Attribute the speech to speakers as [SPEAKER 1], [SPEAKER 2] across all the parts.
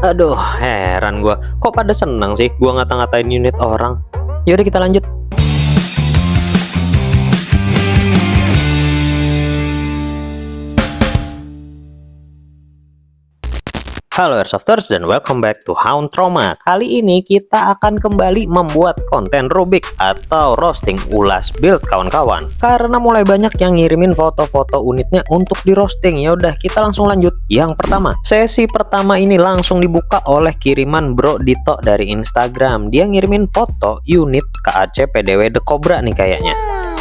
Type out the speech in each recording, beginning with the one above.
[SPEAKER 1] Aduh, heran gua. Kok pada seneng sih gua ngata-ngatain unit orang? Yaudah kita lanjut. Halo Airsofters dan welcome back to Hound Trauma. Kali ini kita akan kembali membuat konten Rubik atau roasting ulas build kawan-kawan. Karena mulai banyak yang ngirimin foto-foto unitnya untuk di roasting. Ya udah kita langsung lanjut. Yang pertama, sesi pertama ini langsung dibuka oleh kiriman Bro Dito dari Instagram. Dia ngirimin foto unit KAC PDW The Cobra nih kayaknya.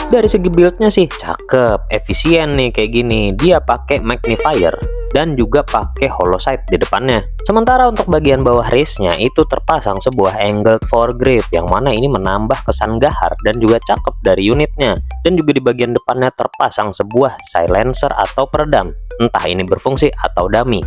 [SPEAKER 1] Dari segi buildnya sih cakep, efisien nih kayak gini. Dia pakai magnifier dan juga pakai hollow sight di depannya. Sementara untuk bagian bawah wristnya itu terpasang sebuah angled foregrip yang mana ini menambah kesan gahar dan juga cakep dari unitnya. Dan juga di bagian depannya terpasang sebuah silencer atau peredam, entah ini berfungsi atau dummy.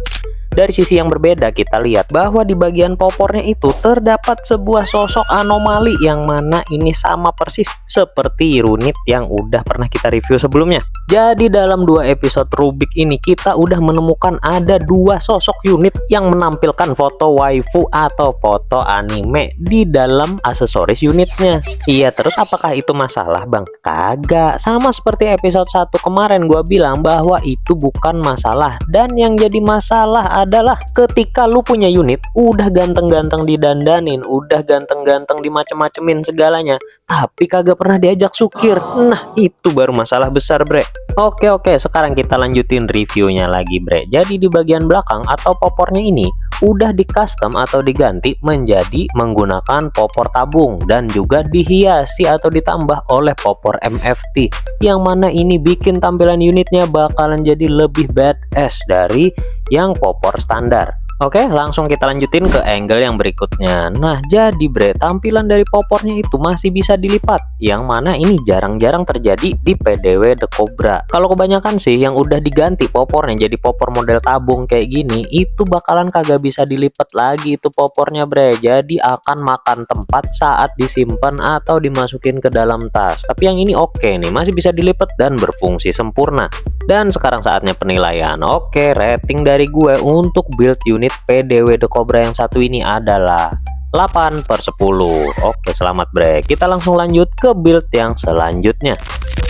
[SPEAKER 1] Dari sisi yang berbeda kita lihat bahwa di bagian popornya itu terdapat sebuah sosok anomali yang mana ini sama persis seperti unit yang udah pernah kita review sebelumnya. Jadi dalam 2 episode Rubik ini kita udah menemukan ada 2 sosok unit yang menampilkan foto waifu atau foto anime di dalam aksesoris unitnya. Iya, terus apakah itu masalah bang? Kagak, sama seperti episode 1 kemarin gua bilang bahwa itu bukan masalah. Dan yang jadi masalah adalah ketika lu punya unit udah ganteng-ganteng didandanin, udah ganteng-ganteng dimacem-macemin segalanya, tapi kagak pernah diajak sukir. Nah itu baru masalah besar bre. Oke, sekarang kita lanjutin reviewnya lagi bre. Jadi di bagian belakang atau popornya ini udah di custom atau diganti menjadi menggunakan popor tabung dan juga dihiasi atau ditambah oleh popor MFT, yang mana ini bikin tampilan unitnya bakalan jadi lebih badass dari yang popor standar. Oke, langsung kita lanjutin ke angle yang berikutnya. Nah, jadi bre, tampilan dari popornya itu masih bisa dilipat, yang mana ini jarang-jarang terjadi di PDW The Cobra. Kalau kebanyakan sih yang udah diganti popornya jadi popor model tabung kayak gini, itu bakalan kagak bisa dilipat lagi itu popornya bre. Jadi akan makan tempat saat disimpan atau dimasukin ke dalam tas. Tapi yang ini oke nih, masih bisa dilipat dan berfungsi sempurna. Dan sekarang saatnya penilaian. Oke, rating dari gue untuk build unit PDW The Cobra yang satu ini adalah 8/10. Oke, selamat bre. Kita langsung lanjut ke build yang selanjutnya.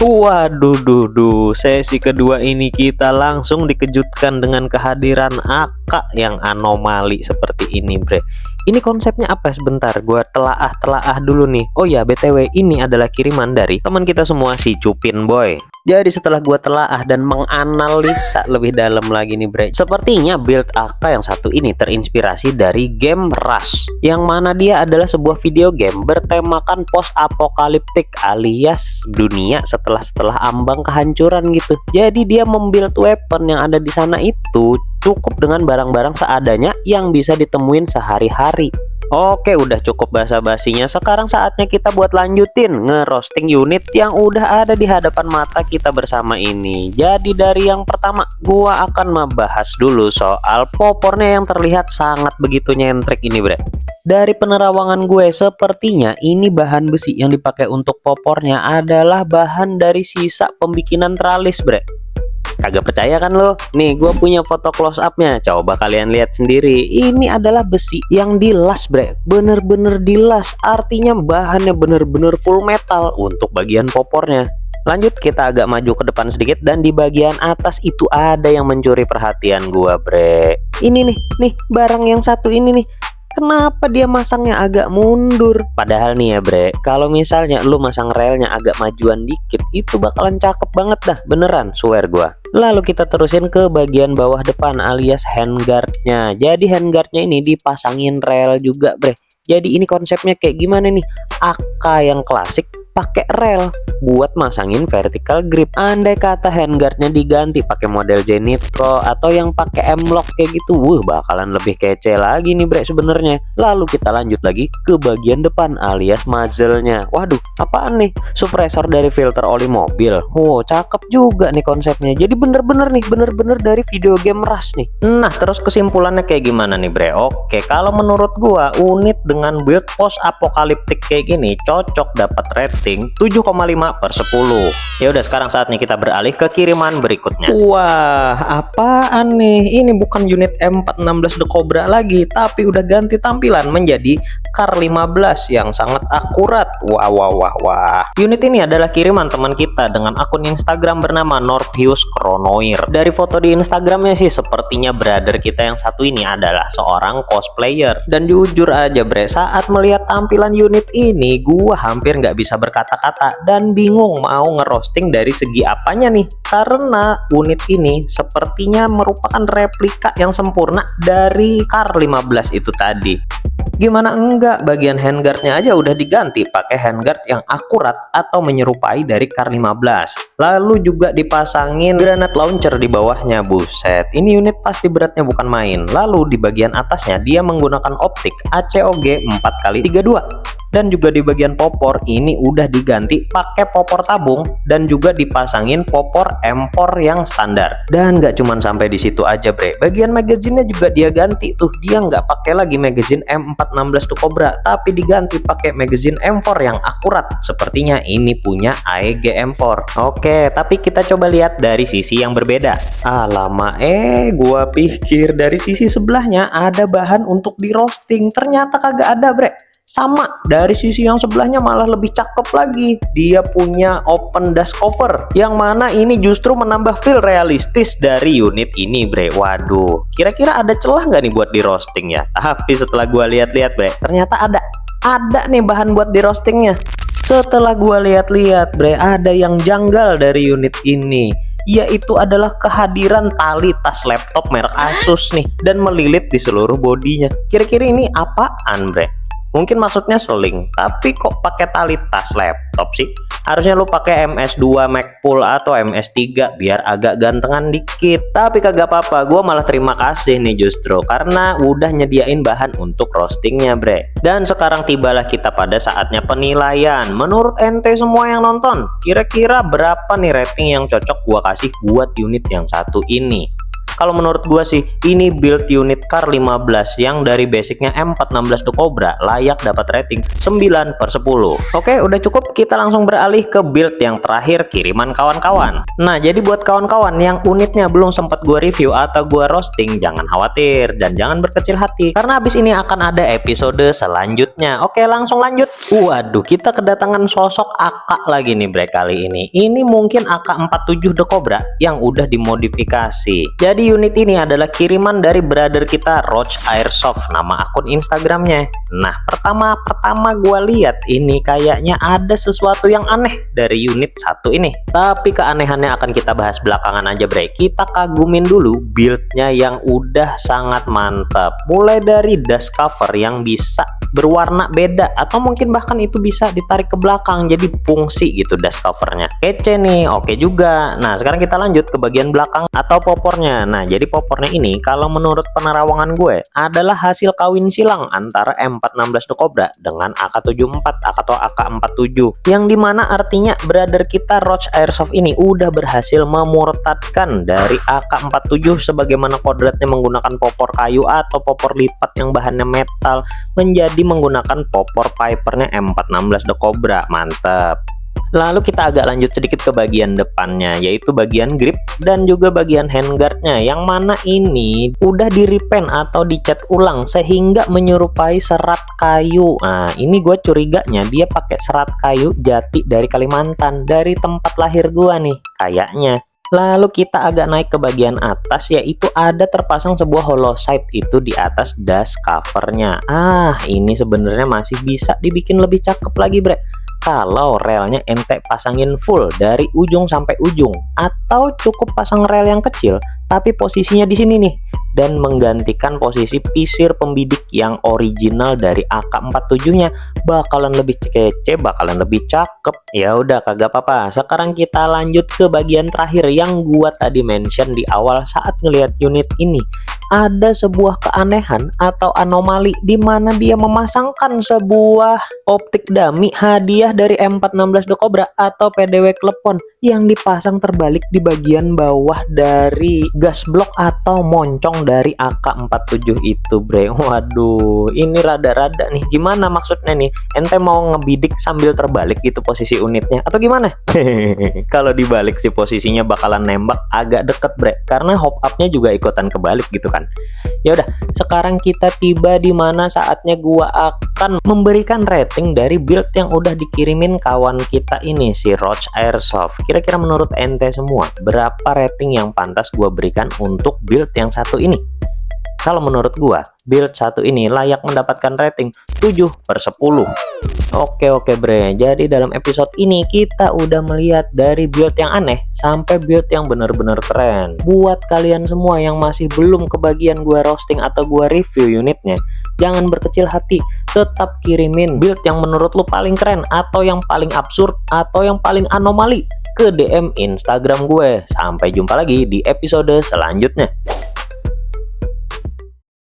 [SPEAKER 1] Waduh, sesi kedua ini kita langsung dikejutkan dengan kehadiran AK yang anomali seperti ini bre. Ini konsepnya apa? Sebentar, gua telaah dulu nih. Oh ya, BTW ini adalah kiriman dari teman kita semua si Cupin Boy. Jadi setelah gua telaah dan menganalisa lebih dalam lagi nih bre, sepertinya build AK yang satu ini terinspirasi dari game Rush, yang mana dia adalah sebuah video game bertemakan post apokaliptik alias dunia setelah ambang kehancuran gitu. Jadi dia membuild weapon yang ada di sana itu cukup dengan barang-barang seadanya yang bisa ditemuin sehari-hari. Oke, udah cukup basa-basinya. Sekarang saatnya kita buat lanjutin ngerosting unit yang udah ada di hadapan mata kita bersama ini. Jadi dari yang pertama, gua akan membahas dulu soal popornya yang terlihat sangat begitu nyentrik ini bre. Dari penerawangan gue, sepertinya ini bahan besi yang dipakai untuk popornya adalah bahan dari sisa pembikinan tralis bre. Kagak percaya kan lo? Nih gue punya foto close upnya, coba kalian lihat sendiri. Ini adalah besi yang dilas bre, bener-bener dilas, artinya bahannya bener-bener full metal untuk bagian popornya. Lanjut, kita agak maju ke depan sedikit dan di bagian atas itu ada yang mencuri perhatian gua bre. Ini nih barang yang satu ini nih, kenapa dia masangnya agak mundur? Padahal nih ya bre, kalau misalnya lu masang relnya agak majuan dikit, itu bakalan cakep banget dah, beneran, swear gua. Lalu kita terusin ke bagian bawah depan alias handguardnya. Jadi handguardnya ini dipasangin rel juga bre. Jadi ini konsepnya kayak gimana nih? AK yang klasik pakai rel buat masangin vertical grip. Andai kata handguardnya diganti pakai model Zenithro atau yang pakai M-lock kayak gitu, bakalan lebih kece lagi nih bre sebenarnya. Lalu kita lanjut lagi ke bagian depan alias muzzle-nya. Waduh, apaan nih? Suppressor dari filter oli mobil. Cakep juga nih konsepnya. Jadi bener-bener dari video game Rush nih. Nah, terus kesimpulannya kayak gimana nih bre? Oke, kalau menurut gua unit dengan build post apokaliptik kayak gini cocok dapat rating roasting 7,5/10. Ya udah, sekarang saatnya kita beralih ke kiriman berikutnya. Wah, apaan nih? Ini bukan unit M416 The Cobra lagi, tapi udah ganti tampilan menjadi Kar 15 yang sangat akurat. Wah, wah, wah, wah. Unit ini adalah kiriman teman kita dengan akun Instagram bernama Norvius Chronoir. Dari foto di Instagramnya sih sepertinya brother kita yang satu ini adalah seorang cosplayer. Dan jujur aja bre, saat melihat tampilan unit ini gua hampir nggak bisa berkata-kata dan bingung mau ngerosting dari segi apanya nih, karena unit ini sepertinya merupakan replika yang sempurna dari Kar 15 itu tadi. Gimana enggak, bagian handguardnya aja udah diganti pakai handguard yang akurat atau menyerupai dari Kar 15. Lalu juga dipasangin granat launcher di bawahnya. Buset, ini unit pasti beratnya bukan main. Lalu di bagian atasnya dia menggunakan optik ACOG 4x32. Dan juga di bagian popor ini udah diganti pakai popor tabung dan juga dipasangin popor M4 yang standar. Dan nggak cuman sampai di situ aja bre, bagian magazinnya juga dia ganti tuh. Dia nggak pakai lagi magazine M416 The Cobra, tapi diganti pakai magazine M4 yang akurat. Sepertinya ini punya AEG M4. Oke, tapi kita coba lihat dari sisi yang berbeda. Alamak, gua pikir dari sisi sebelahnya ada bahan untuk di roasting, ternyata kagak ada bre. Sama, dari sisi yang sebelahnya malah lebih cakep lagi. Dia punya open dust cover, yang mana ini justru menambah feel realistis dari unit ini bre. Waduh, kira-kira ada celah nggak nih buat di roasting ya? Tapi setelah gua lihat-lihat bre, ternyata ada nih bahan buat di roastingnya. Setelah gua lihat-lihat bre, ada yang janggal dari unit ini, yaitu adalah kehadiran tali tas laptop merek Asus nih, dan melilit di seluruh bodinya. Kira-kira ini apaan bre? Mungkin maksudnya seling, tapi kok pakai tali tas laptop sih? Harusnya lu pakai MS2 MacPool atau MS3 biar agak gantengan dikit. Tapi kagak apa-apa, gue malah terima kasih nih justru karena udah nyediain bahan untuk roastingnya bre. Dan sekarang tibalah kita pada saatnya penilaian. Menurut ente semua yang nonton, kira-kira berapa nih rating yang cocok gua kasih buat unit yang satu ini? Kalau menurut gua sih, ini build unit Kar 15 yang dari basicnya M416 The Cobra layak dapat rating 9/10. Oke, udah cukup, kita langsung beralih ke build yang terakhir, kiriman kawan-kawan. Nah, jadi buat kawan-kawan yang unitnya belum sempat gua review atau gua roasting, jangan khawatir dan jangan berkecil hati, karena habis ini akan ada episode selanjutnya. Oke, langsung lanjut. Waduh, kita kedatangan sosok AK lagi nih bre kali ini. Ini mungkin AK-47 The Cobra yang udah dimodifikasi. Jadi unit ini adalah kiriman dari brother kita Roach Airsoft, nama akun Instagramnya. Nah, pertama gua lihat ini kayaknya ada sesuatu yang aneh dari unit satu ini. Tapi keanehannya akan kita bahas belakangan aja bre. Kita kagumin dulu buildnya yang udah sangat mantap. Mulai dari dust cover yang bisa berwarna beda atau mungkin bahkan itu bisa ditarik ke belakang jadi fungsi gitu dust covernya. Kece nih, oke juga. Nah, sekarang kita lanjut ke bagian belakang atau popornya. Nah, jadi popornya ini kalau menurut penerawangan gue adalah hasil kawin silang antara M416 The Cobra dengan AK-74 atau AK-47, yang dimana artinya brother kita Roach Airsoft ini udah berhasil memurtadkan dari AK-47 sebagaimana kodratnya menggunakan popor kayu atau popor lipat yang bahannya metal menjadi menggunakan popor Pipernya M416 The Cobra. Mantap. Lalu kita agak lanjut sedikit ke bagian depannya, yaitu bagian grip dan juga bagian handguardnya, yang mana ini udah di repaint atau dicat ulang sehingga menyerupai serat kayu. Nah, ini gue curiganya dia pakai serat kayu jati dari Kalimantan, dari tempat lahir gua nih kayaknya. Lalu kita agak naik ke bagian atas, yaitu ada terpasang sebuah hollow sight itu di atas dust covernya. Ini sebenarnya masih bisa dibikin lebih cakep lagi bre, kalau relnya ente pasangin full dari ujung sampai ujung, atau cukup pasang rel yang kecil tapi posisinya di sini nih, dan menggantikan posisi pisir pembidik yang original dari AK-47-nya, bakalan lebih kece, bakalan lebih cakep. Ya udah, kagak apa-apa. Sekarang kita lanjut ke bagian terakhir yang gua tadi mention di awal saat ngelihat unit ini. ada sebuah keanehan atau anomali di mana dia memasangkan sebuah optik dummy hadiah dari M416 The Cobra atau PDW Klepon yang dipasang terbalik di bagian bawah dari gas blok atau moncong dari AK-47 itu, bre. Waduh, ini rada-rada nih. Gimana maksudnya nih? Ente mau ngebidik sambil terbalik gitu posisi unitnya atau gimana? Kalau dibalik sih posisinya bakalan nembak agak deket, bre, karena hop up-nya juga ikutan kebalik gitu kan. Ya udah, sekarang kita tiba di mana saatnya gua akan memberikan rating dari build yang udah dikirimin kawan kita ini, si Roach Airsoft. Kira-kira menurut ente semua, berapa rating yang pantas gua berikan untuk build yang satu ini? Kalau menurut gua, build satu ini layak mendapatkan rating 7/10. Oke bre, jadi dalam episode ini kita udah melihat dari build yang aneh sampai build yang bener-bener keren. Buat kalian semua yang masih belum kebagian gua roasting atau gua review unitnya, jangan berkecil hati, tetap kirimin build yang menurut lu paling keren atau yang paling absurd atau yang paling anomali ke DM Instagram gue. Sampai jumpa lagi di episode selanjutnya.